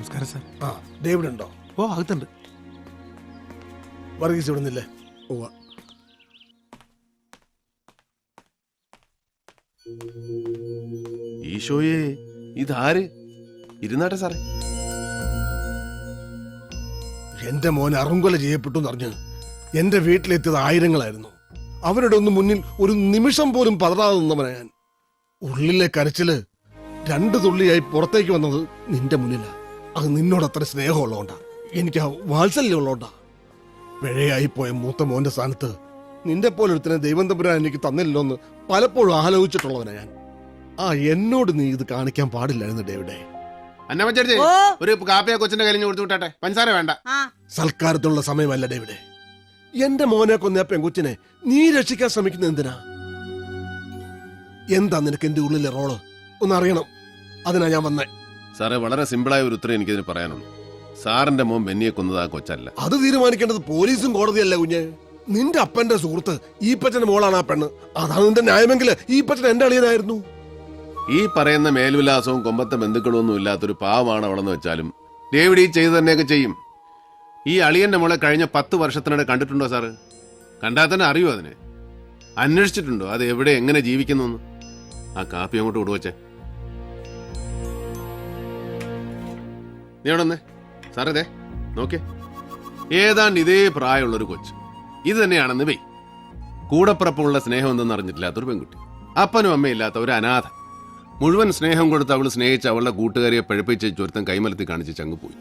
നമസ്കാരം സാർ. ആ ഡേവിഡ് ഉണ്ടോ? ഓ അകത്തുണ്ട്. വർഗീസ് ഇവിടുന്നില്ലേ? ഈശോയെ, ഇതാര്? ഇരുന്നാട്ടെ സാറേ. എന്റെ മോൻ അറുങ്കൊല ചെയ്യപ്പെട്ടു എന്നറിഞ്ഞ് എന്റെ വീട്ടിലെത്തിയത് ആയിരങ്ങളായിരുന്നു. അവരുടെ ഒന്നും മുന്നിൽ ഒരു നിമിഷം പോലും പതറാതെ നിന്നവനാ ഞാൻ. ഉള്ളിലെ കരച്ചില് 2 തുള്ളിയായി പുറത്തേക്ക് വന്നത് നിന്റെ മുന്നിലാ. അത് നിന്നോട് അത്ര സ്നേഹമുള്ളതുകൊണ്ടാ, എനിക്ക് ആ വാത്സല്യം ഉള്ളതുകൊണ്ടാ. പിഴയായി പോയ മൂത്ത മോന്റെ സ്ഥാനത്ത് നിന്റെ പോലൊരുത്തനെ ദൈവം തമ്പുരാൻ എനിക്ക് തന്നില്ലല്ലോ എന്ന് പലപ്പോഴും ആലോചിച്ചിട്ടുള്ളവനാ ഞാൻ. എന്നോട് നീ ഇത് കാണിക്കാൻ പാടില്ലായിരുന്നു ഡേവിഡേ. ഒരു കാപ്പിയെ കൊച്ചിന്റെ കയ്യിൽ കൊടുത്തു വിട്ടെ. പഞ്ചസാര വേണ്ട. സൽക്കാരത്തുള്ള സമയമല്ല ഡേവിഡേ. എന്റെ മോനെ കൊന്ന പെൺകുച്ചിനെ നീ രക്ഷിക്കാൻ ശ്രമിക്കുന്നത് എന്തിനാ? എന്താ നിനക്ക് എന്റെ ഉള്ളിലെ റോള് ഒന്നറിയണം. അതിനാ ഞാൻ വന്നേ. സാറേ, വളരെ സിമ്പിളായ ഒരു ഉത്തരം എനിക്കിതിന് പറയാനുള്ളൂ. സാറിന്റെ മോൻ ബെന്നിയെ കൊന്നത് ആ കൊച്ചല്ല. അത് തീരുമാനിക്കേണ്ടത് പോലീസും കോടതിയല്ല കുഞ്ഞ്. നിന്റെ അപ്പന്റെ സുഹൃത്ത് ഈപ്പച്ചന്റെ മോളാണ് ആ പെണ്ണ്. അതാണ് നിന്റെ ന്യായമെങ്കിൽ ഈപ്പച്ചൻ എന്റെ അളിയനായിരുന്നു. ഈ പറയുന്ന മേൽവിലാസവും കൊമ്പത്തെ ബന്ധുക്കളും ഒന്നും ഇല്ലാത്തൊരു പാവമാണ് അവളെന്ന് വെച്ചാലും ഡേവിഡ് ഈ ചെയ്ത് തന്നെയൊക്കെ ചെയ്യും. ഈ അളിയന്റെ മോളെ കഴിഞ്ഞ 10 വർഷത്തിനിടെ കണ്ടിട്ടുണ്ടോ സാറ്? കണ്ടാൽ തന്നെ അറിയോ? അതിനെ അന്വേഷിച്ചിട്ടുണ്ടോ? അത് എവിടെ എങ്ങനെ ജീവിക്കുന്നു? ആ കാപ്പി അങ്ങോട്ട് വിടുവച്ചേ. നീ അവിടെ വന്നേ. സാറേ ദേ നോക്കേ, ഏതാണ്ട് ഇതേ പ്രായമുള്ളൊരു കൊച്ച്. ഇത് തന്നെയാണെന്ന് വെയ്. കൂടപ്പിറപ്പുള്ള സ്നേഹം എന്തെന്ന് അറിഞ്ഞിട്ടില്ലാത്തൊരു പെൺകുട്ടി, അപ്പനും അമ്മയില്ലാത്ത ഒരു അനാഥ. മുഴുവൻ സ്നേഹം കൊടുത്ത് അവൾ സ്നേഹിച്ച് അവളുടെ കൂട്ടുകാരിയെ പഴിപ്പിച്ച് ചൊരുത്തം കൈമലത്തി കാണിച്ച് ചങ്ങുപോയി.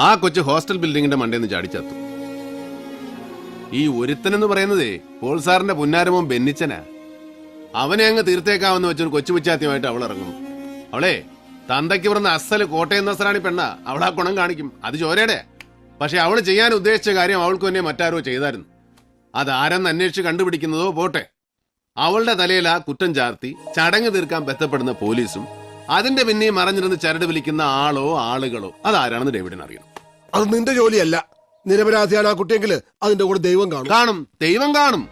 ആ കൊച്ച് ഹോസ്റ്റൽ ബിൽഡിങ്ങിന്റെ മണ്ടേന്ന് ചാടിച്ചത്തു. ഈ ഒരുത്തനെന്ന് പറയുന്നതേ പോൾ സാറിന്റെ പുന്നാരമോൻ ബെന്നിച്ചനാ. അവനെ അങ്ങ് തീർത്തേക്കാവെന്ന് വെച്ചൊരു കൊച്ചുപിച്ചാത്യമായിട്ട് അവൾ ഇറങ്ങുന്നു. അവളെ തന്തയ്ക്ക് പറഞ്ഞ അസല് കോട്ടയം നസറാണി പെണ്ണ. അവളാ ഗുണം കാണിക്കും, അത് ചോരയുടെ. പക്ഷെ അവൾ ചെയ്യാൻ ഉദ്ദേശിച്ച കാര്യം അവൾക്ക് തന്നെ മറ്റാരോ ചെയ്തായിരുന്നു. അതാരെന്ന് അന്വേഷിച്ച് കണ്ടുപിടിക്കുന്നതോ പോട്ടെ, അവളുടെ തലയിൽ ആ കുറ്റം ചാർത്തി ചടങ്ങ് തീർക്കാൻ ബന്ധപ്പെടുന്ന പോലീസും അതിന്റെ പിന്നെ മറഞ്ഞിരുന്ന് ചരട് വിളിക്കുന്ന ആളോ ആളുകളോ അതാരാണെന്ന് ഡേവിഡിന് അറിയണം. അത് നിന്റെ ജോലിയല്ല. നിരപരാധിയാണ് ആ കുട്ടിയെങ്കിൽ അതിന്റെ കൂടെ ദൈവം കാണും. ദൈവം കാണും.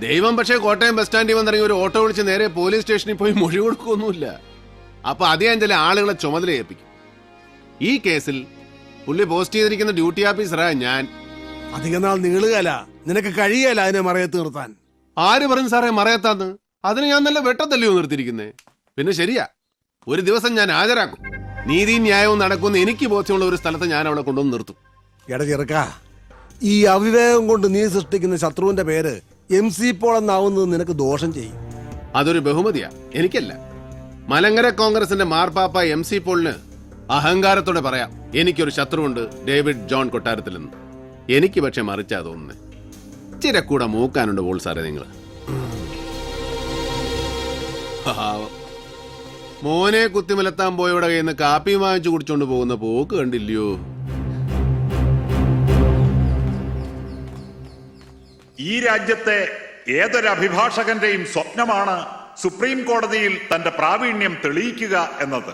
ദൈവം പക്ഷേ കോട്ടയം ബസ് സ്റ്റാൻഡിൽ വന്നിറങ്ങി ഒരു ഓട്ടോ വിളിച്ച് നേരെ പോലീസ് സ്റ്റേഷനിൽ പോയി മൊഴി കൊടുക്കൊന്നുമില്ല. അപ്പൊ അദ്ദേഹം ചില ആളുകളെ ചുമതല ഏൽപ്പിക്കും. ഈ കേസിൽ പുള്ളി പോസ്റ്റ് ചെയ്തിരിക്കുന്ന ഡ്യൂട്ടി ഓഫീസറാ ഞാൻ. അധിക നാൾ നീളുകയല്ല, നിനക്ക് കഴിയല്ല അതിനെ മറയത്ത് നിർത്താൻ. ആര് പറഞ്ഞു സാറേ മറയത്താന്ന്? അതിന് ഞാൻ നല്ല വെട്ടത്തല്ലയോ നിർത്തിയിരിക്കുന്നേ. പിന്നെ ശരിയാ, ഒരു ദിവസം ഞാൻ ഹാജരാക്കും. നീതിയും ന്യായവും നടക്കുന്ന എനിക്ക് ബോധ്യമുള്ള ഒരു സ്ഥലത്ത് ഞാൻ അവളെ കൊണ്ടുവന്ന് നിർത്തും. എട ചെറുക്ക, ഈ അവിവേകം കൊണ്ട് നീ സൃഷ്ടിക്കുന്ന ശത്രുവിന്റെ പേര് MC പോൾ എന്നാവുന്നത് നിനക്ക് ദോഷം ചെയ്യും. അതൊരു ബഹുമതിയാ, എനിക്കല്ല. മലങ്കര കോൺഗ്രസിന്റെ മാർപ്പാപ്പ MC പോളിന് അഹങ്കാരത്തോടെ പറയാം, എനിക്കൊരു ശത്രുവുണ്ട്, ഡേവിഡ് ജോൺ കൊട്ടാരത്തിൽ നിന്ന്. എനിക്ക് പക്ഷെ മറിച്ചാ തോന്നുന്നേ. ചിരക്കൂടെ മൂക്കാനുണ്ട് പോൾ സാറേ നിങ്ങൾ. മോനെ കുത്തിമലത്താൻ പോയവിടെ കയ്യിൽ നിന്ന് കാപ്പി വാങ്ങിച്ചു കുടിച്ചോണ്ട് പോകുന്ന പോക്ക് കണ്ടില്ലയോ? ഈ രാജ്യത്തെ ഏതൊരു അഭിഭാഷകന്റെയും സ്വപ്നമാണ് സുപ്രീം കോടതിയിൽ തന്റെ പ്രാവീണ്യം തെളിയിക്കുക എന്നത്.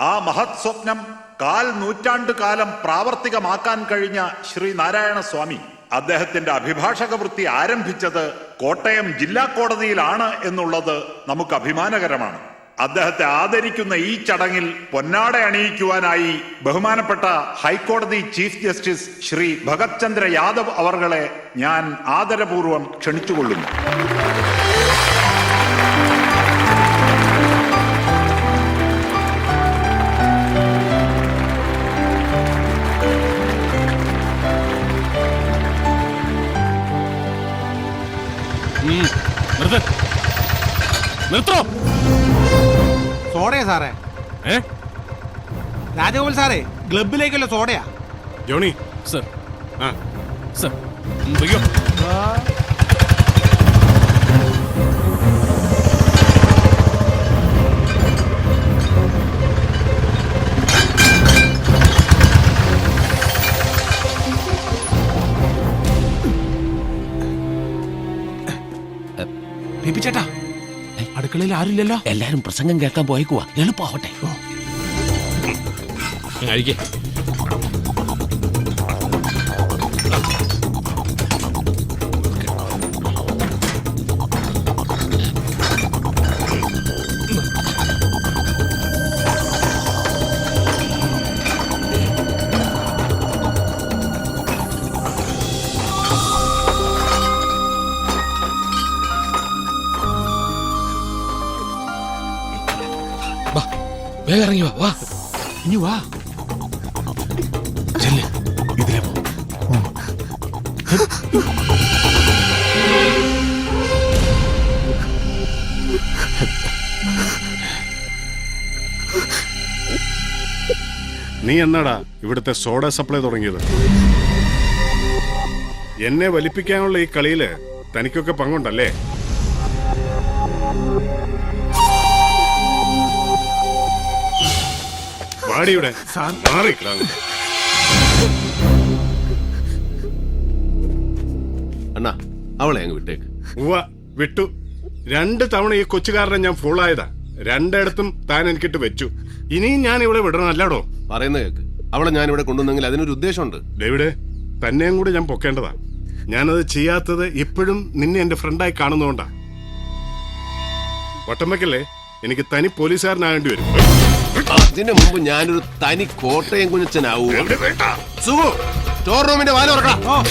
ആ മഹത് സ്വപ്നം 4 നൂറ്റാണ്ട് കാലം പ്രാവർത്തികമാക്കാൻ കഴിഞ്ഞ ശ്രീ നാരായണ സ്വാമി അദ്ദേഹത്തിന്റെ അഭിഭാഷക വൃത്തി ആരംഭിച്ചത് കോട്ടയം ജില്ലാ കോടതിയിലാണ് എന്നുള്ളത് നമുക്ക് അഭിമാനകരമാണ്. അദ്ദേഹത്തെ ആദരിക്കുന്ന ഈ ചടങ്ങിൽ പൊന്നാട അണിയിക്കുവാനായി ബഹുമാനപ്പെട്ട ഹൈക്കോടതി ചീഫ് ജസ്റ്റിസ് ശ്രീ ഭഗത് ചന്ദ്ര യാദവ് അവർകളെ ഞാൻ ആദരപൂർവ്വം ക്ഷണിച്ചുകൊള്ളുന്നു. നിർത്തോ സോഡയാ സാറേ? രാജഗോപാൽ സാറേ, ക്ലബിലേക്കുള്ള സോഡയാ. Johnny sir. സർ ചേട്ടാ, അടുക്കളയിൽ ആരുമില്ലല്ലോ. എല്ലാരും പ്രസംഗം കേൾക്കാൻ പോയിക്കുവാ, എളുപ്പമാവട്ടെ. കഴിക്കേ. വേഗം ഇറങ്ങി വാ വാ ഇനി വാ ചെല്ല് ഇതിലെ പോ നീ എന്നാടാ ഇവിടുത്തെ സോഡ സപ്ലൈ തുടങ്ങിയത്? എന്നെ വലിപ്പിക്കാനുള്ള ഈ കളിയില് തനിക്കൊക്കെ പങ്കുണ്ടല്ലേ? വാടിയുടെ മാറിക്കിടാ. അണ്ണാ അവളെ അങ്ങ് വിട്ടേക്ക്. ഉവ്വ വിട്ടു. 2 തവണ ഈ കൊച്ചുകാരനെ ഞാൻ ഫുള്ളായതാ. 2 താൻ എനിക്കിട്ട് വെച്ചു. ഇനിയും ഞാൻ ഇവിടെ വിടണമല്ലാടോ. പറയുന്ന കേക്ക്. അവളെ ഞാൻ ഇവിടെ കൊണ്ടുവന്നെങ്കിൽ അതിനൊരു ഉദ്ദേശമുണ്ട്. ഡേവിഡ്, തന്നെയും കൂടെ ഞാൻ പൊക്കേണ്ടതാ. ഞാനത് ചെയ്യാത്തത് ഇപ്പോഴും നിന്നെ എന്റെ ഫ്രണ്ടായി കാണുന്നതുകൊണ്ടാ. വട്ടമ്പക്കല്ലേ, എനിക്ക് തനി പോലീസുകാരനാകേണ്ടി വരും. അതിനു മുമ്പ് ഞാനൊരു തനി കോട്ടയം കുഞ്ഞച്ചനാവൂ. സുഖു, സ്റ്റോർ റൂമിന്റെ വാല തുറക്കണം.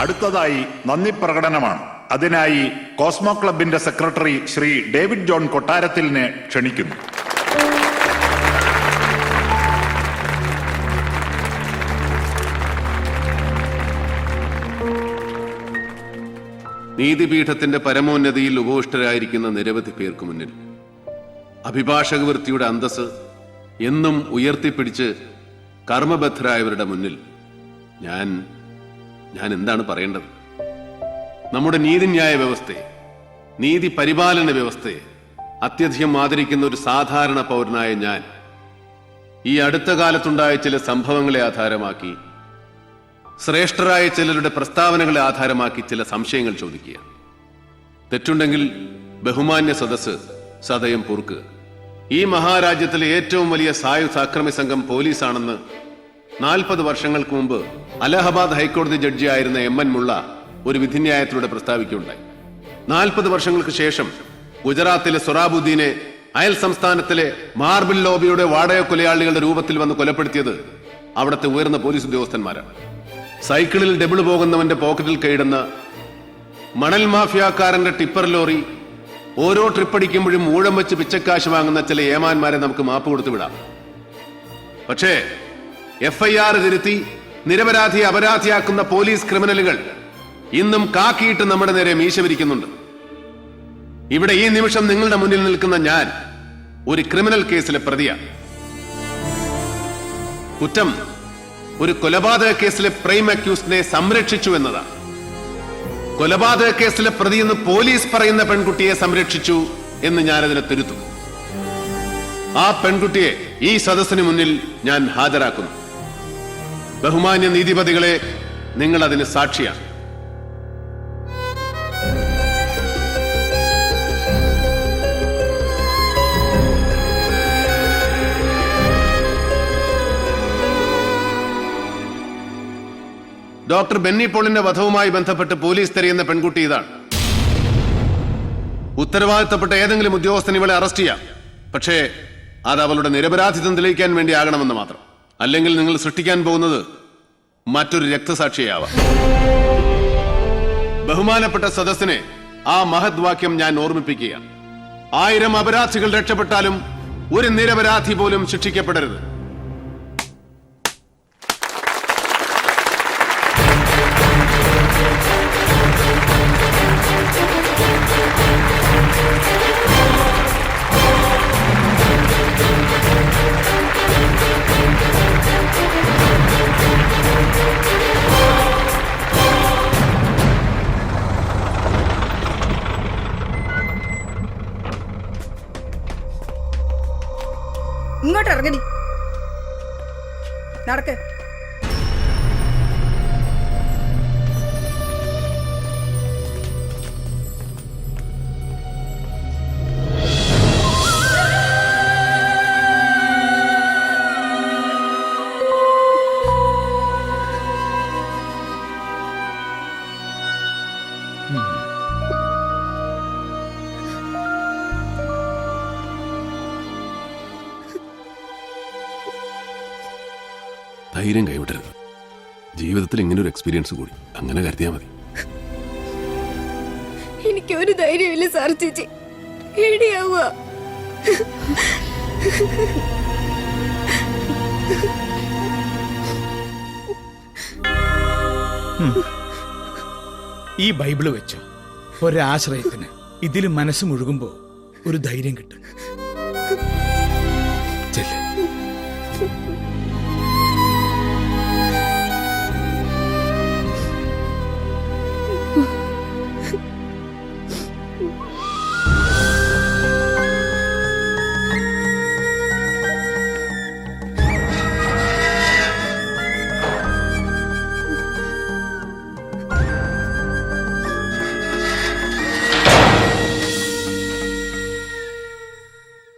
അടുത്തതായി നന്ദി പ്രകടനമാണ്. അതിനായി കോസ്മോ ക്ലബിന്റെ സെക്രട്ടറി ശ്രീ ഡേവിഡ് ജോൺ കൊട്ടാരത്തിലിനെ ക്ഷണിക്കുന്നു. നീതിപീഠത്തിന്റെ പരമോന്നതിയിൽ ഉപവിഷ്ടരായിരിക്കുന്ന നിരവധി പേർക്ക് മുന്നിൽ അഭിഭാഷക വൃത്തിയുടെ അന്തസ് എന്നും ഉയർത്തിപ്പിടിച്ച് കർമ്മബദ്ധരായവരുടെ മുന്നിൽ ഞാൻ എന്താണ് പറയേണ്ടത്? നമ്മുടെ നീതിന്യായ വ്യവസ്ഥയെ, നീതി പരിപാലന വ്യവസ്ഥയെ അത്യധികം ആദരിക്കുന്ന ഒരു സാധാരണ പൗരനായ ഞാൻ ഈ അടുത്ത കാലത്തുണ്ടായ ചില സംഭവങ്ങളെ ആധാരമാക്കി, ശ്രേഷ്ഠരായ ചിലരുടെ പ്രസ്താവനകളെ ആധാരമാക്കി ചില സംശയങ്ങൾ ചോദിക്കുക. തെറ്റുണ്ടെങ്കിൽ ബഹുമാന്യ സദസ്സ് സദയം പൊറുക്കുക. ഈ മഹാരാജ്യത്തിലെ ഏറ്റവും വലിയ സായുധ അക്രമി സംഘം പോലീസാണെന്ന് 40 വർഷങ്ങൾക്ക് മുമ്പ് അലഹബാദ് ഹൈക്കോടതി ജഡ്ജിയായിരുന്ന MN മുള്ള ഒരു വിധിന്യായത്തിലൂടെ പ്രസ്താവിക്കുകയുണ്ടായി. 40 വർഷങ്ങൾക്ക് ശേഷം ഗുജറാത്തിലെ സൊറാബുദ്ദീനെ അയൽ സംസ്ഥാനത്തിലെ മാർബിൾ ലോബിയുടെ വാടക കൊലയാളികളുടെ രൂപത്തിൽ വന്ന് കൊലപ്പെടുത്തിയത് അവിടുത്തെ ഉയർന്ന പോലീസ് ഉദ്യോഗസ്ഥന്മാരാണ്. സൈക്കിളിൽ ഡബിൾ പോകുന്നവന്റെ പോക്കറ്റിൽ കൈയിടുന്ന മണൽ മാഫിയാക്കാരന്റെ ടിപ്പർ ലോറി ഓരോ ട്രിപ്പടിക്കുമ്പോഴും ഊഴം വെച്ച് പിച്ചക്കാശ് വാങ്ങുന്ന ചില ഏമാന്മാരെ നമുക്ക് മാപ്പ് കൊടുത്തു വിടാം. പക്ഷേ FIR തിരുത്തി നിരപരാധിയെ അപരാധിയാക്കുന്ന പോലീസ് ക്രിമിനലുകൾ ഇന്നും കാക്കിയിട്ട് നമ്മുടെ നേരെ മീശ വിരിക്കുന്നുണ്ട്. ഇവിടെ ഈ നിമിഷം നിങ്ങളുടെ മുന്നിൽ നിൽക്കുന്ന ഞാൻ ഒരു ക്രിമിനൽ കേസിലെ പ്രതിയാണ്. കുറ്റം ഒരു കൊലപാതക കേസിലെ പ്രൈം അക്യൂസ്ഡിനെ സംരക്ഷിച്ചു എന്നതാണ്. കൊലപാതക കേസിലെ പ്രതി എന്ന് പോലീസ് പറയുന്ന പെൺകുട്ടിയെ സംരക്ഷിച്ചു എന്ന് ഞാനതിനെ തിരുത്തും. ആ പെൺകുട്ടിയെ ഈ സദസ്സിന് മുന്നിൽ ഞാൻ ഹാജരാക്കുന്നു. ബഹുമാന്യ നീതിപതികളെ, നിങ്ങൾ അതിന് സാക്ഷിയാണ്. ഡോക്ടർ ബെന്നി പോളിന്റെ വധവുമായി ബന്ധപ്പെട്ട് പോലീസ് തിരയുന്ന പെൺകുട്ടി ഇതാണ്. ഉത്തരവാദിത്തപ്പെട്ട ഏതെങ്കിലും ഉദ്യോഗസ്ഥൻ ഇവളെ അറസ്റ്റ് ചെയ്യാം. പക്ഷേ അത് അവളുടെ നിരപരാധിത്വം തെളിയിക്കാൻ വേണ്ടി ആകണമെന്ന് മാത്രം. അല്ലെങ്കിൽ നിങ്ങൾ സൃഷ്ടിക്കാൻ പോകുന്നത് മറ്റൊരു രക്തസാക്ഷിയാവാം. ബഹുമാനപ്പെട്ട സദസ്സിനെ ആ മഹത് വാക്യം ഞാൻ ഓർമ്മിപ്പിക്കുക. 1000 അപരാധികൾ രക്ഷപ്പെട്ടാലും ഒരു നിരപരാധി പോലും ശിക്ഷിക്കപ്പെടരുത്. ഇങ്ങോട്ട് ഇറങ്ങടി, നടക്ക്. ധൈര്യം കൈവിടരുത്. ജീവൻ ജീവിതത്തിൽ ഇങ്ങനെ ഒരു എക്സ്പീരിയൻസ് കൂടി അങ്ങനെ കരുതിയാൽ മതി. എനിക്കൊരു ധൈര്യമില്ല സാർ ചേച്ചി, പേടിയാവുക. ഈ ബൈബിള് വെച്ച് ഒരാശ്രയത്തിന് ഇതിൽ മനസ്സ് മുഴുകുമ്പോ ഒരു ധൈര്യം കിട്ടും.